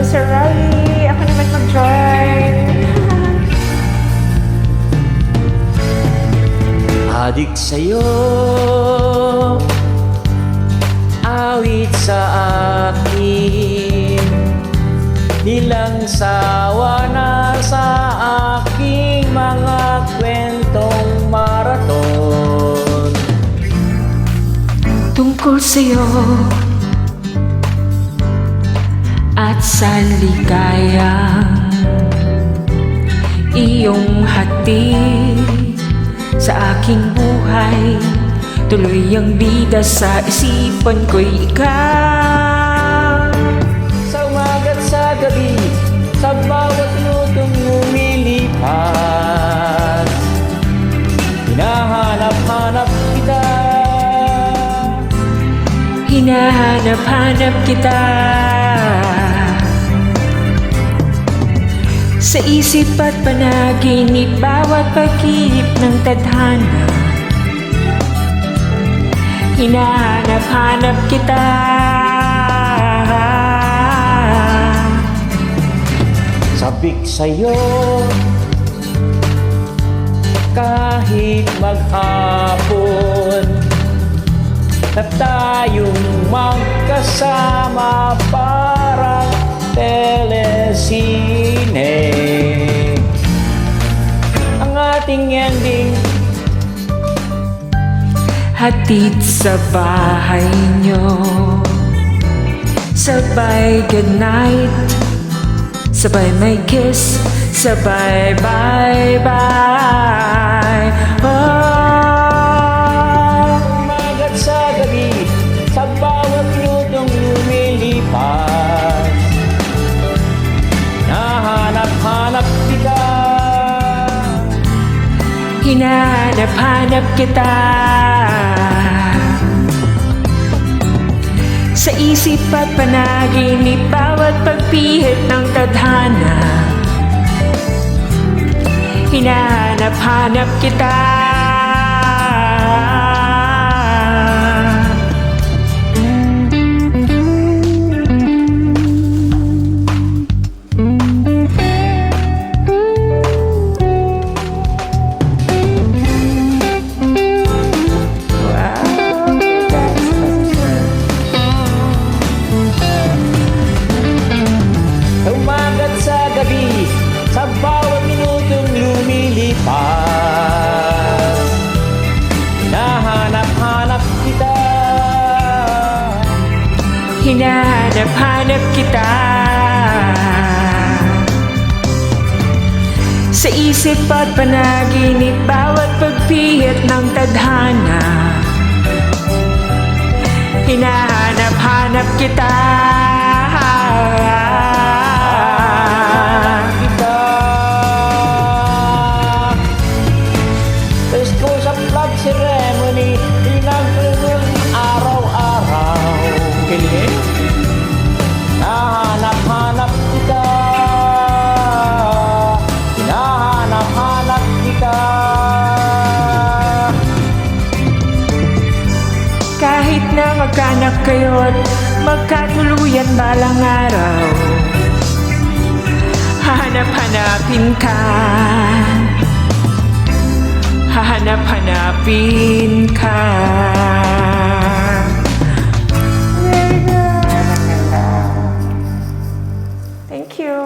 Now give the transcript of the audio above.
Sir Riley. Ako naman mag-join. Adik sa'yo, awit sa akin, bilang sawa na sa aking mga kwentong maraton. Tungkol sa'yo at sa ligayang iyong hatid sa aking buhay, tuloy ang bida sa isipan ko'y ikaw. Sa umaga't sa gabi, sa bawat lutong lumilipas, hinahanap-hanap kita. Hinahanap-hanap kita sa isip at panaginip, bawat pag-ihip ng tadhana. Hinahanap-hanap kita. Sabik sa'yo, kahit maghapon, na tayong magkasama parang telesine. Ang ating ending, Hatid sa bahay nyo, sabay goodnight, sabay may kiss, sabay bye-bye. Oh, umaga't sa gabi, sa bawat lutong lumilipas, nahanap-hanap kita. hinahanap-hanap kita sa isip at panaginip, bawat pagpihit ng tadhana. Hinahanap-hanap kita. Umaga't sa gabi, sa bawat minutong lumilipas, hinahanap-hanap kita. Hinahanap-hanap kita sa isip at panaginip, bawat pagpihit ng tadhana. Hinahanap-hanap kita. Gusto sa flag ceremony, pinagulong araw-araw. Kilig? Nahanap-hanap kita. Hinahanap-hanap kita. Kahit na magkanak kayo't magkatuluyan balang araw, hahanap-hanapin ka. Hahanap-hanapin ka. Very good. Thank you.